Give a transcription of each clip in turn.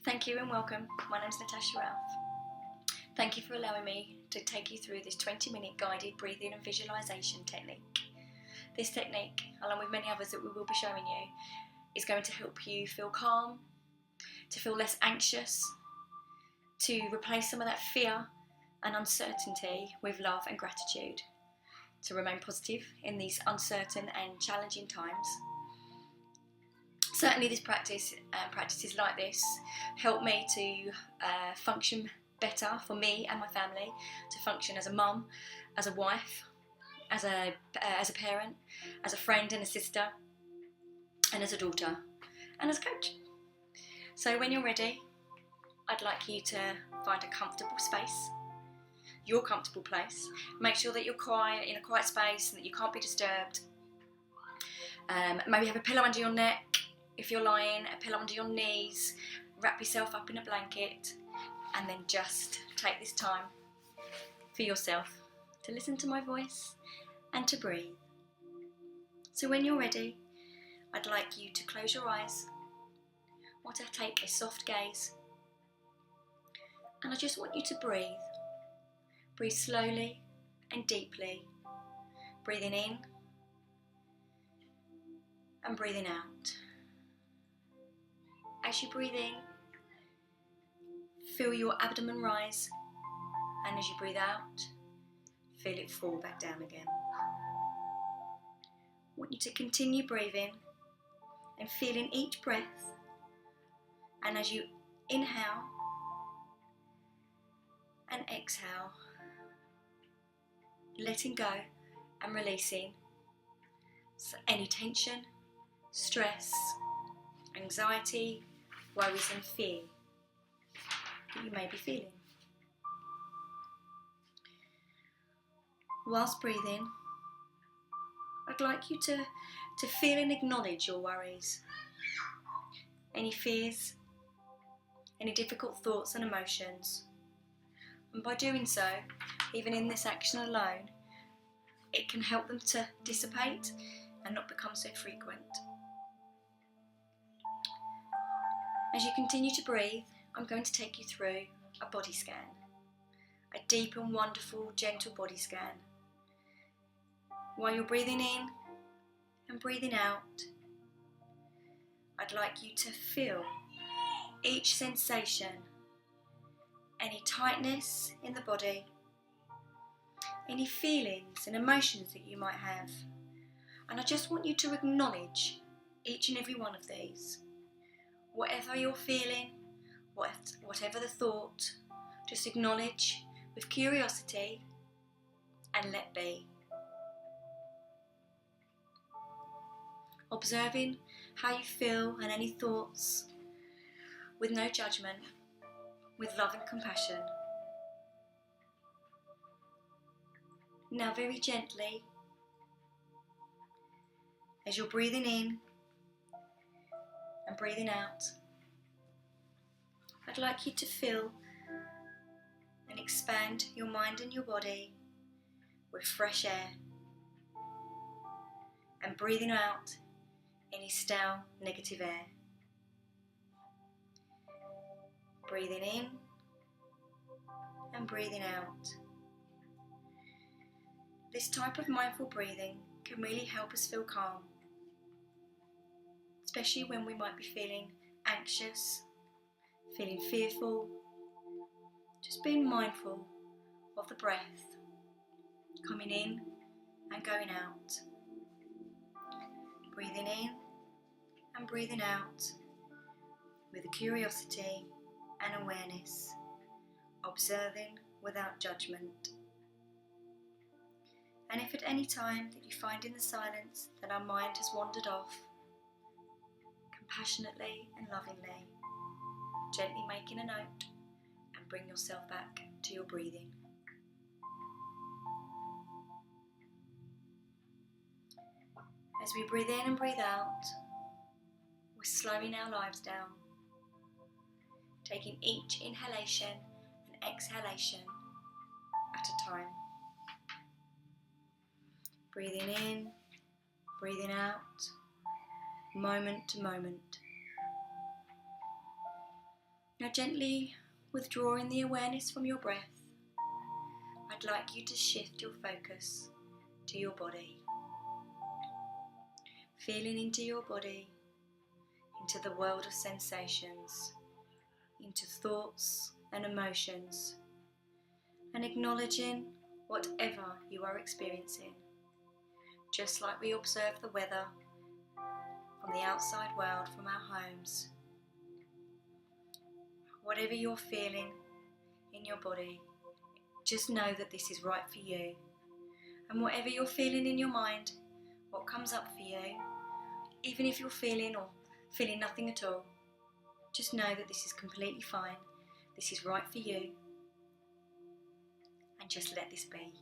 Thank you and welcome. My name's Natasha Ralph. Thank you for allowing me to take you through this 20-minute guided breathing and visualisation technique. This technique, along with many others that we will be showing you, is going to help you feel calm, to feel less anxious, to replace some of that fear and uncertainty with love and gratitude, to remain positive in these uncertain and challenging times. Certainly this practices like this help me to function better for me and my family, to function as a mum, as a wife, as a parent, as a friend and a sister, and as a daughter, and as a coach. So when you're ready, I'd like you to find a comfortable space, your comfortable place. Make sure that you're quiet, in a quiet space, and that you can't be disturbed. Maybe have a pillow under your neck. If you're lying, a pillow under your knees. Wrap yourself up in a blanket, and then just take this time for yourself to listen to my voice and to breathe. So when you're ready, I'd like you to close your eyes. I want to take a soft gaze, and I just want you to breathe. Breathe slowly and deeply, breathing in and breathing out. As you breathe in, feel your abdomen rise, and as you breathe out, feel it fall back down again. I want you to continue breathing and feeling each breath, and as you inhale and exhale, letting go and releasing any tension, stress, anxiety, worries and fear that you may be feeling. Whilst breathing, I'd like you to feel and acknowledge your worries, any fears, any difficult thoughts and emotions. And by doing so, even in this action alone, it can help them to dissipate and not become so frequent. As you continue to breathe, I'm going to take you through a body scan, a deep and wonderful, gentle body scan. While you're breathing in and breathing out, I'd like you to feel each sensation, any tightness in the body, any feelings and emotions that you might have. And I just want you to acknowledge each and every one of these. Whatever you're feeling, whatever the thought, just acknowledge with curiosity and let be. Observing how you feel and any thoughts with no judgment, with love and compassion. Now very gently, as you're breathing in and breathing out, I'd like you to fill and expand your mind and your body with fresh air, and breathing out any stale, negative air. Breathing in and breathing out. This type of mindful breathing can really help us feel calm, especially when we might be feeling anxious, feeling fearful. Just being mindful of the breath coming in and going out. Breathing in and breathing out with a curiosity and awareness, observing without judgment. And if at any time that you find in the silence that our mind has wandered off, compassionately and lovingly, gently making a note and bring yourself back to your breathing. As we breathe in and breathe out, we're slowing our lives down, taking each inhalation and exhalation at a time. Breathing in, breathing out, moment to moment. Now gently withdrawing the awareness from your breath, I'd like you to shift your focus to your body. Feeling into your body, into the world of sensations, into thoughts and emotions, and acknowledging whatever you are experiencing, just like we observe the weather from the outside world from our homes. Whatever you're feeling in your body, just know that this is right for you. And whatever you're feeling in your mind, what comes up for you, even if you're feeling nothing at all, just know that this is completely fine. This is right for you. And just let this be.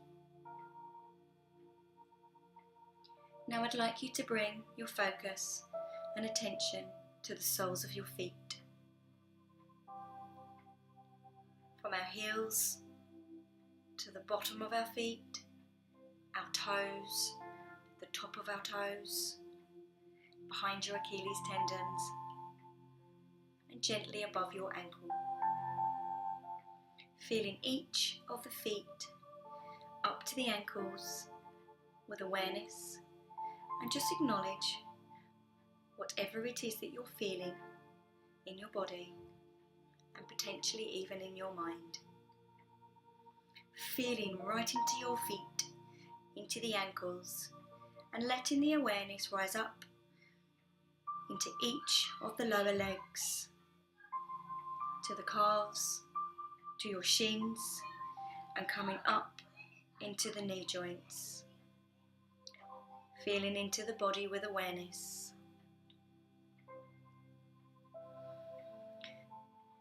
Now I'd like you to bring your focus and attention to the soles of your feet. From our heels to the bottom of our feet, our toes, the top of our toes, behind your Achilles tendons, and gently above your ankle. Feeling each of the feet up to the ankles with awareness, and just acknowledge whatever it is that you're feeling in your body and potentially even in your mind. Feeling right into your feet, into the ankles, and letting the awareness rise up into each of the lower legs, to the calves, to your shins, and coming up into the knee joints. Feeling into the body with awareness.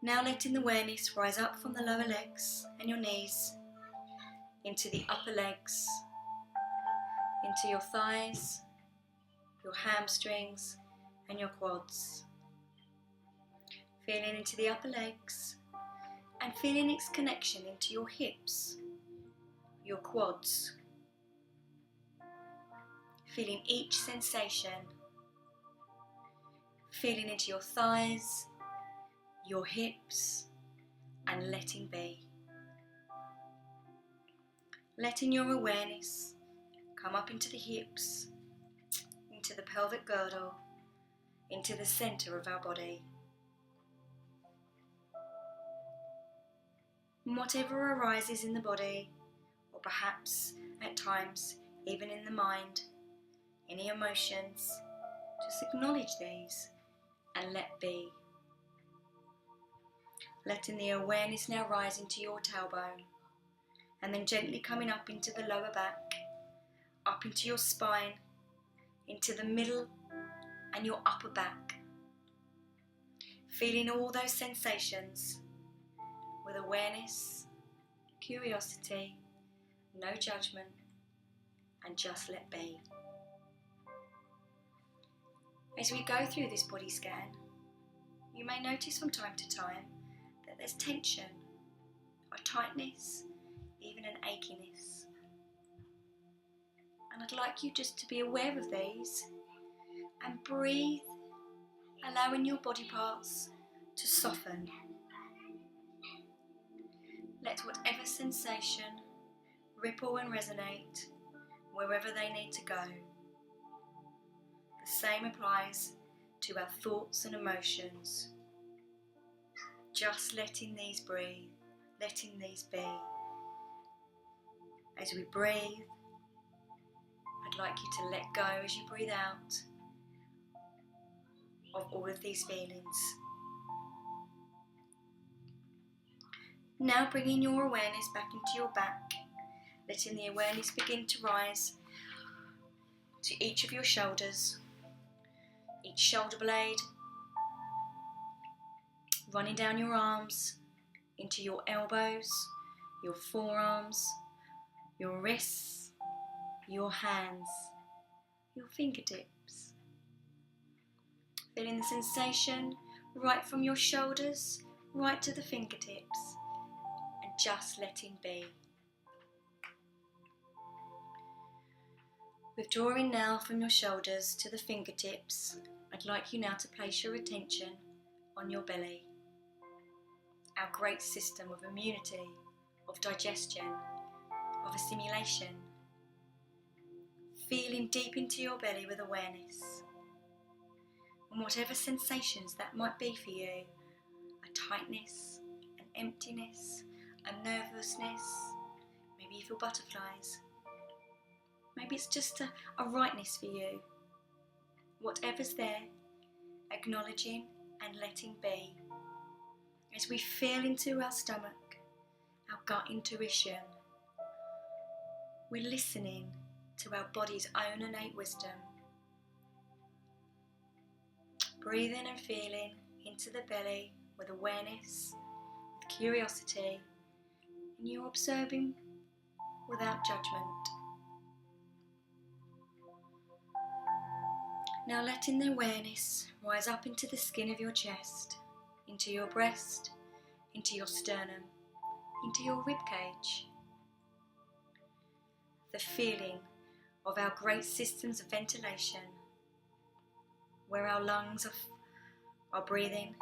Now letting the awareness rise up from the lower legs and your knees into the upper legs, into your thighs, your hamstrings and your quads. Feeling into the upper legs and feeling its connection into your hips, your quads. Feeling each sensation. Feeling into your thighs, your hips, and letting be. Letting your awareness come up into the hips, into the pelvic girdle, into the centre of our body. And whatever arises in the body, or perhaps at times even in the mind, any emotions, just acknowledge these and let be. Letting the awareness now rise into your tailbone, and then gently coming up into the lower back, up into your spine, into the middle and your upper back. Feeling all those sensations with awareness, curiosity, no judgment, and just let be. As we go through this body scan, you may notice from time to time that there's tension, a tightness, even an achiness. And I'd like you just to be aware of these and breathe, allowing your body parts to soften. Let whatever sensation ripple and resonate wherever they need to go. The same applies to our thoughts and emotions. Just letting these breathe, letting these be. As we breathe, I'd like you to let go as you breathe out of all of these feelings. Now bringing your awareness back into your back, letting the awareness begin to rise to each of your shoulders, each shoulder blade, running down your arms, into your elbows, your forearms, your wrists, your hands, your fingertips. Feeling the sensation right from your shoulders, right to the fingertips, and just letting be. Withdrawing now from your shoulders to the fingertips, I'd like you now to place your attention on your belly. our great system of immunity, of digestion, of assimilation. Feeling deep into your belly with awareness, and whatever sensations that might be for you, a tightness, an emptiness, a nervousness, maybe you feel butterflies, maybe it's just a rightness for you. Whatever's there, acknowledging and letting be. As we feel into our stomach, our gut intuition, we're listening to our body's own innate wisdom. Breathing and feeling into the belly with awareness, with curiosity, and you're observing without judgment. Now letting the awareness rise up into the skin of your chest, into your breast, into your sternum, into your rib cage. The feeling of our great systems of ventilation, where our lungs are breathing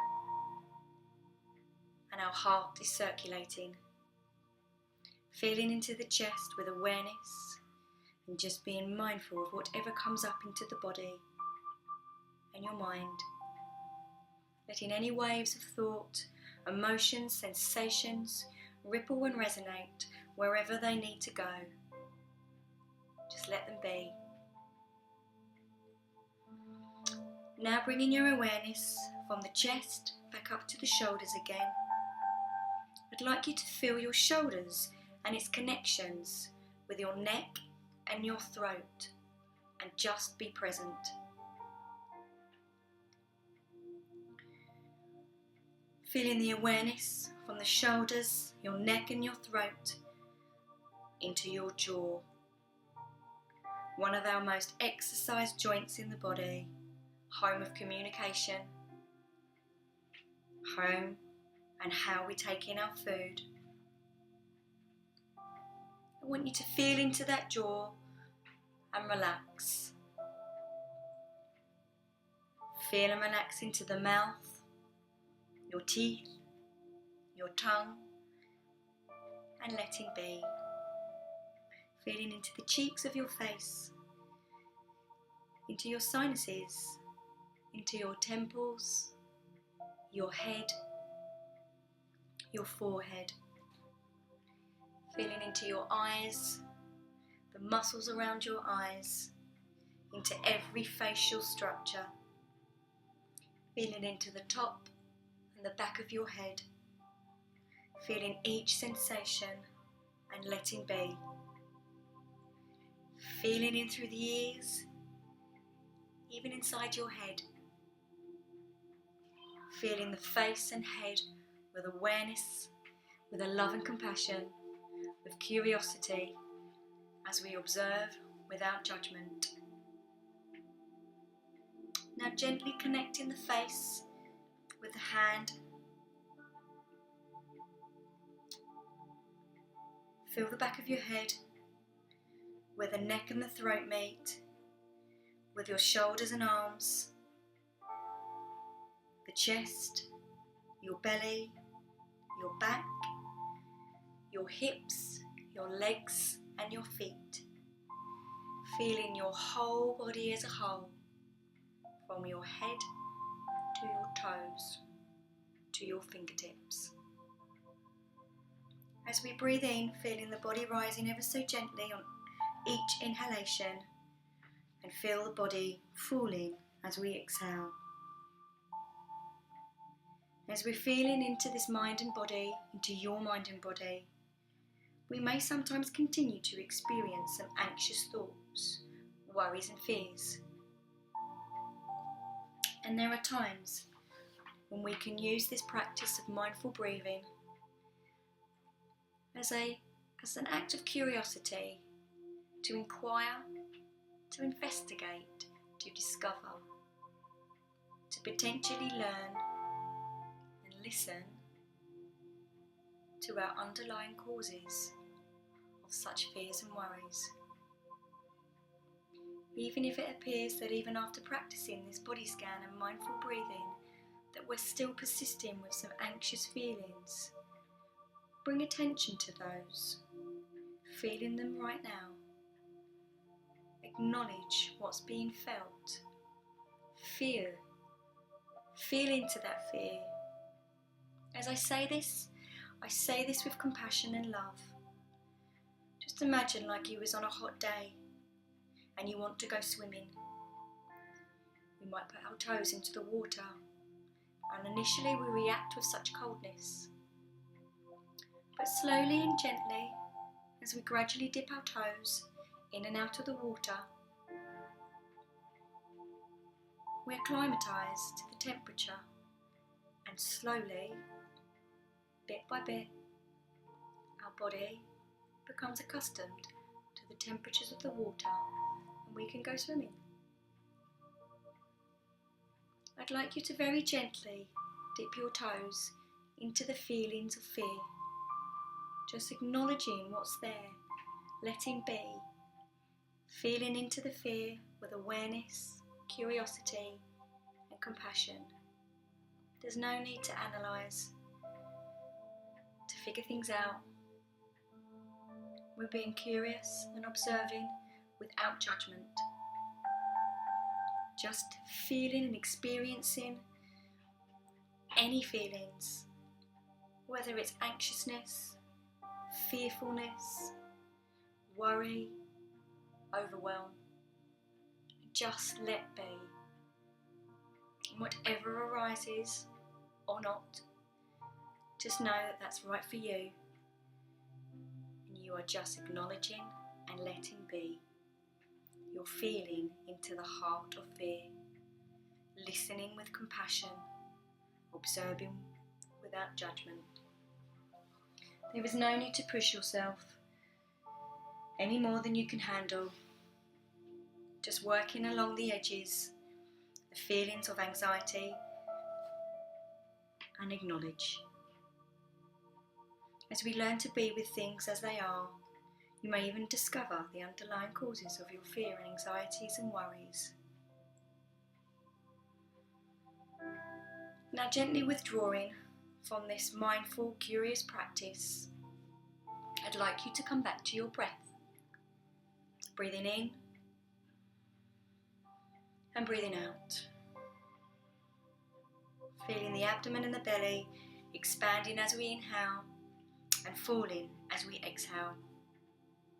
and our heart is circulating. Feeling into the chest with awareness and just being mindful of whatever comes up into the body and your mind. Letting any waves of thought, emotions, sensations ripple and resonate wherever they need to go. Just let them be. Now bringing your awareness from the chest back up to the shoulders again. I'd like you to feel your shoulders and its connections with your neck and your throat, and just be present. Feeling the awareness from the shoulders, your neck and your throat into your jaw. One of our most exercised joints in the body, home of communication, home and how we take in our food. I want you to feel into that jaw and relax. Feel and relax into the mouth, your teeth, your tongue, and letting be. Feeling into the cheeks of your face, into your sinuses, into your temples, your head, your forehead. Feeling into your eyes, the muscles around your eyes, into every facial structure. Feeling into the top and the back of your head. Feeling each sensation and letting be. Feeling in through the ears, even inside your head. Feeling the face and head with awareness, with a love and compassion, with curiosity, as we observe without judgment. Now gently connecting the face with the hand. Feel the back of your head, where the neck and the throat meet, with your shoulders and arms, the chest, your belly, your back, your hips, your legs and your feet. Feeling your whole body as a whole, from your head to your toes, to your fingertips. As we breathe in, feeling the body rising ever so gently on each inhalation, and feel the body falling as we exhale. As we're feeling into this mind and body, into your mind and body, we may sometimes continue to experience some anxious thoughts, worries and fears. And there are times when we can use this practice of mindful breathing as an act of curiosity, to inquire, to investigate, to discover, to potentially learn and listen to our underlying causes of such fears and worries. Even if it appears that even after practicing this body scan and mindful breathing, that we're still persisting with some anxious feelings, bring attention to those, feeling them right now. Acknowledge what's being felt. Feel into that fear. As I say this with compassion and love. Just imagine like you was on a hot day and you want to go swimming. We might put our toes into the water, and initially we react with such coldness. But slowly and gently, as we gradually dip our toes in and out of the water, we acclimatise to the temperature, and slowly, bit by bit, our body becomes accustomed to the temperatures of the water and we can go swimming. I'd like you to very gently dip your toes into the feelings of fear, just acknowledging what's there, letting be, feeling into the fear with awareness, curiosity and compassion. There's no need to analyse, to figure things out. We're being curious and observing without judgment. Just feeling and experiencing any feelings, whether it's anxiousness, fearfulness, worry, overwhelm. Just let be. And whatever arises or not, just know that that's right for you. And you are just acknowledging and letting be. You're feeling into the heart of fear, listening with compassion, observing without judgment. There is no need to push yourself any more than you can handle. Just working along the edges, the feelings of anxiety, and acknowledge. As we learn to be with things as they are, you may even discover the underlying causes of your fear and anxieties and worries. Now, gently withdrawing from this mindful, curious practice, I'd like you to come back to your breath. Breathing in and breathing out. Feeling the abdomen and the belly expanding as we inhale and falling as we exhale.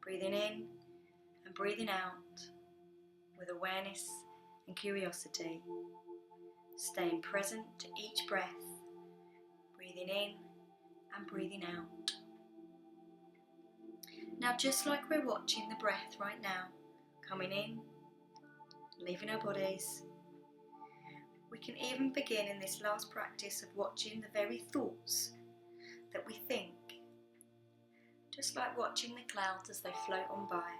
Breathing in and breathing out with awareness and curiosity. Staying present to each breath. Breathing in and breathing out. Now, just like we're watching the breath right now, coming in, leaving our bodies, we can even begin in this last practice of watching the very thoughts that we think, just like watching the clouds as they float on by,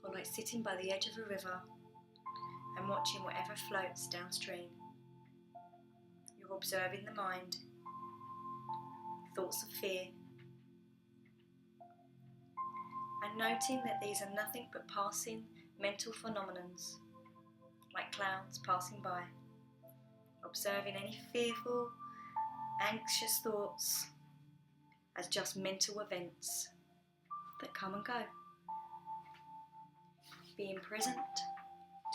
or like sitting by the edge of a river and watching whatever floats downstream. You're observing the mind, thoughts of fear, and noting that these are nothing but passing mental phenomena, like clouds passing by. Observing any fearful, anxious thoughts as just mental events that come and go. Being present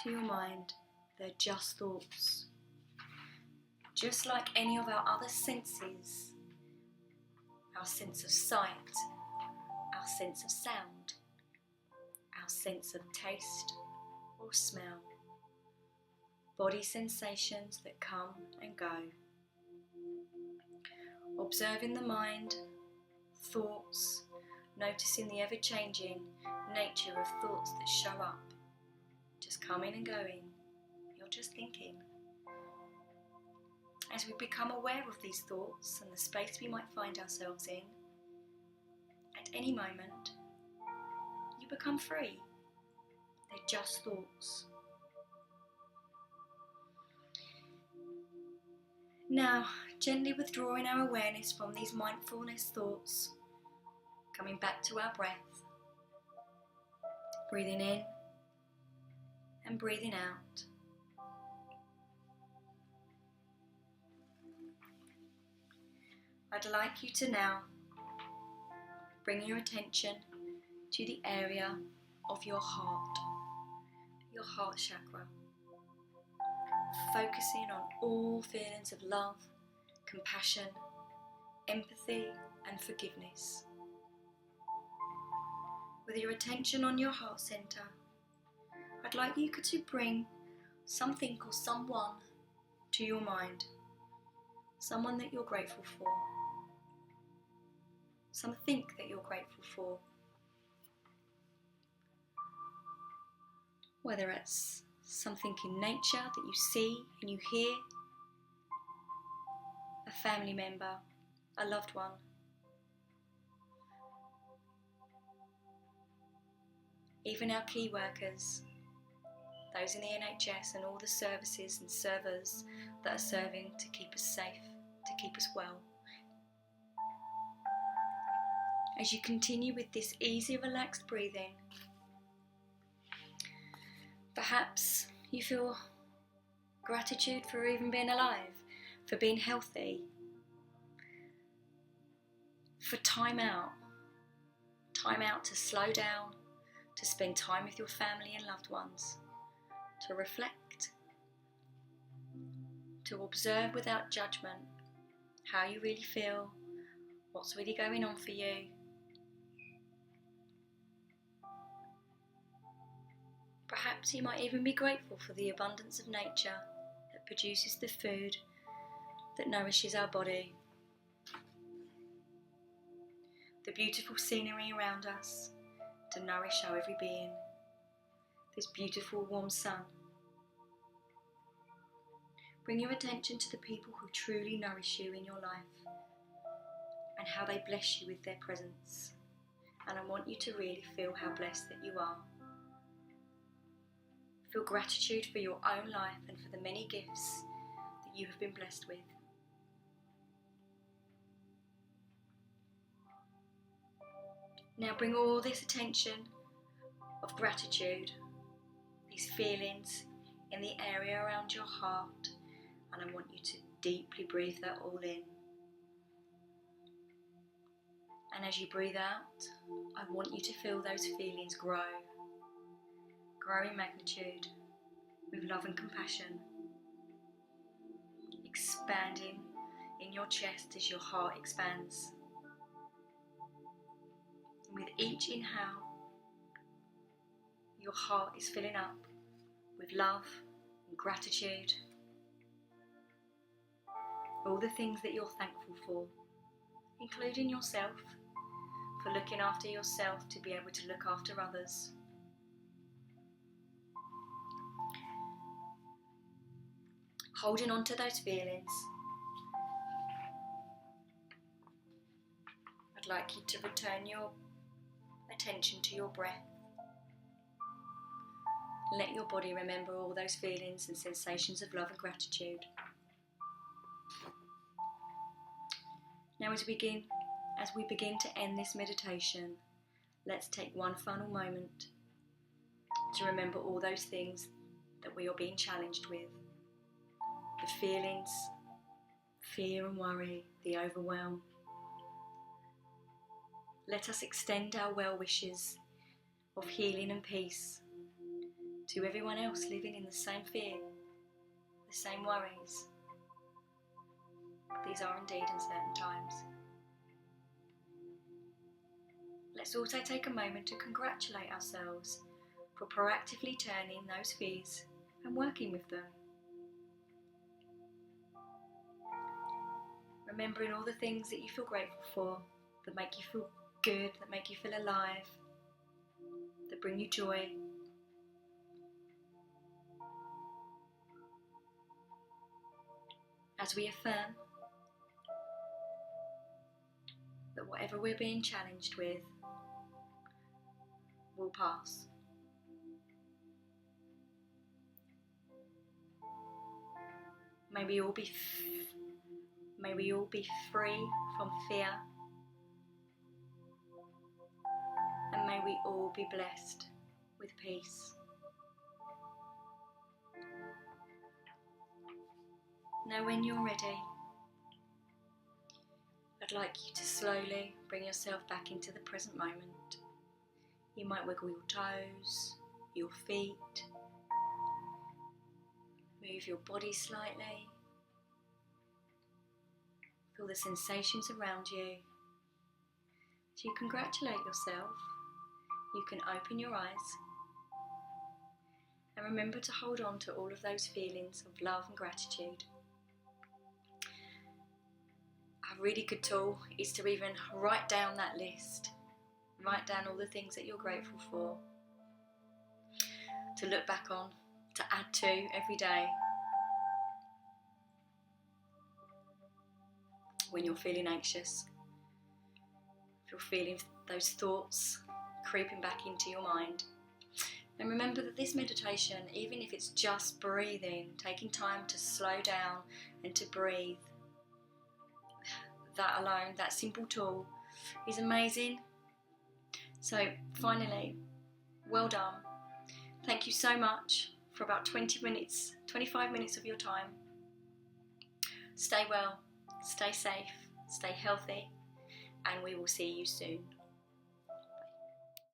to your mind, they're just thoughts. Just like any of our other senses, our sense of sight, our sense of sound, our sense of taste or smell, body sensations that come and go. Observing the mind, thoughts, noticing the ever-changing nature of thoughts that show up, just coming and going. You're just thinking. As we become aware of these thoughts and the space we might find ourselves in, at any moment, you become free. They're just thoughts. Now, gently withdrawing our awareness from these mindfulness thoughts, coming back to our breath, breathing in and breathing out. I'd like you to now bring your attention to the area of your heart chakra, focusing on all feelings of love, compassion, empathy and forgiveness. With your attention on your heart centre, I'd like you to bring something or someone to your mind, someone that you're grateful for, something that you're grateful for, whether it's something in nature that you see and you hear, a family member, a loved one. Even our key workers, those in the NHS and all the services and servers that are serving to keep us safe, to keep us well. As you continue with this easy, relaxed breathing, perhaps you feel gratitude for even being alive, for being healthy, for time out to slow down, to spend time with your family and loved ones, to reflect, to observe without judgment how you really feel, what's really going on for you. Perhaps you might even be grateful for the abundance of nature that produces the food that nourishes our body, the beautiful scenery around us to nourish our every being, this beautiful warm sun. Bring your attention to the people who truly nourish you in your life and how they bless you with their presence. And I want you to really feel how blessed that you are. Feel gratitude for your own life and for the many gifts that you have been blessed with. Now bring all this attention of gratitude, these feelings in the area around your heart, and I want you to deeply breathe that all in. And as you breathe out, I want you to feel those feelings grow in magnitude with love and compassion, expanding in your chest as your heart expands. And with each inhale, your heart is filling up with love and gratitude, all the things that you're thankful for, including yourself, for looking after yourself to be able to look after others. Holding on to those feelings, I'd like you to return your attention to your breath. Let your body remember all those feelings and sensations of love and gratitude. Now as we begin to end this meditation, let's take one final moment to remember all those things that we are being challenged with. The feelings, fear and worry, the overwhelm. Let us extend our well wishes of healing and peace to everyone else living in the same fear, the same worries. These are indeed uncertain times. Let's also take a moment to congratulate ourselves for proactively turning those fears and working with them. Remembering all the things that you feel grateful for, that make you feel good, that make you feel alive, that bring you joy. As we affirm that whatever we're being challenged with will pass. May we all be free from fear, and may we all be blessed with peace. Now when you're ready, I'd like you to slowly bring yourself back into the present moment. You might wiggle your toes, your feet, move your body slightly. Feel the sensations around you. So you congratulate yourself. You can open your eyes. And remember to hold on to all of those feelings of love and gratitude. A really good tool is to even write down that list. Write down all the things that you're grateful for, to look back on, to add to every day. When you're feeling anxious, if you're feeling those thoughts creeping back into your mind. And remember that this meditation, even if it's just breathing, taking time to slow down and to breathe, that alone, that simple tool is amazing. So finally, well done. Thank you so much for about 20 minutes, 25 minutes of your time. Stay well, stay safe, stay healthy, and we will see you soon.